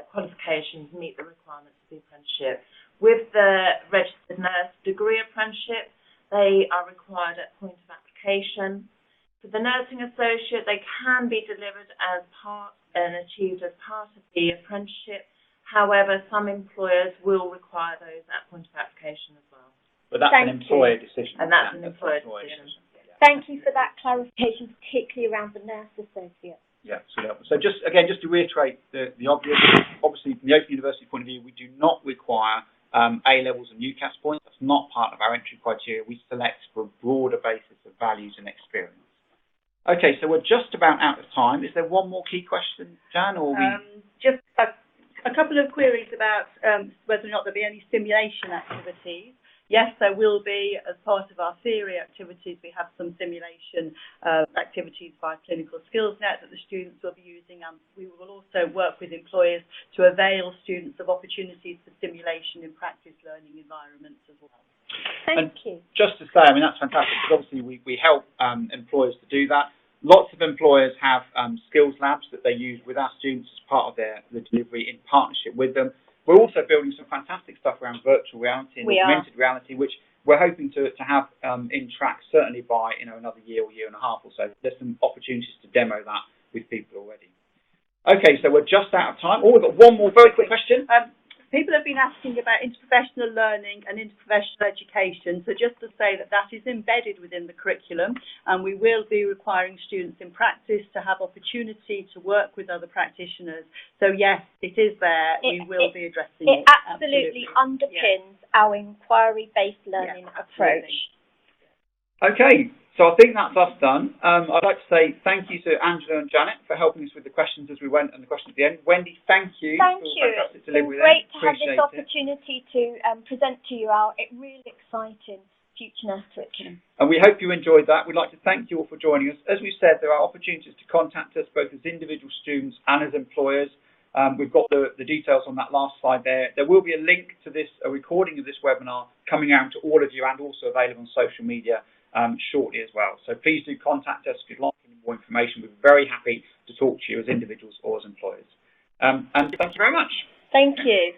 qualifications meet the requirements of the apprenticeship. With the registered nurse degree apprenticeship, they are required at point of application. For the nursing associate, they can be delivered as part and achieved as part of the apprenticeship. However, some employers will require those at point of application as well. But that's an employer decision. And that's an employer decision. Thank you for that clarification, particularly around the nurse associate. Yeah, so just to reiterate the obvious, obviously from the Open University point of view, we do not require A-levels and UCAS points. That's not part of our entry criteria. We select for a broader basis of values and experience. Okay, so we're just about out of time. Is there one more key question, Jan, or just a couple of queries about whether or not there'll be any simulation activities. Yes, there will be. As part of our theory activities, we have some simulation activities by Clinical Skills Net that the students will be using, and we will also work with employers to avail students of opportunities for simulation in practice learning environments as well. Thank you. Just to say, that's fantastic, because obviously we help employers to do that. Lots of employers have skills labs that they use with our students as part of the delivery in partnership with them. We're also building some fantastic stuff around virtual reality and augmented reality, which we're hoping to have in track certainly by another year or year and a half or so. There's some opportunities to demo that with people already. Okay, so we're just out of time. Oh, we've got one more very quick question. People have been asking about interprofessional learning and interprofessional education. So just to say that is embedded within the curriculum, and we will be requiring students in practice to have opportunity to work with other practitioners. So yes, it is there. We will be addressing it. It absolutely underpins our inquiry-based learning approach. Okay, so I think that's us done. I'd like to say thank you to Angela and Janet for helping us with the questions as we went and the questions at the end. Wendy, thank you. Thank for you. Fantastic delivery. It's been great to have this opportunity to present to you our really exciting future nurse curriculum. And we hope you enjoyed that. We'd like to thank you all for joining us. As we said, there are opportunities to contact us both as individual students and as employers. We've got the details on that last slide there. There will be a link to a recording of this webinar coming out to all of you and also available on social media shortly as well. So please do contact us if you'd like any more information. We're very happy to talk to you as individuals or as employers. And thank you very much. Thank you.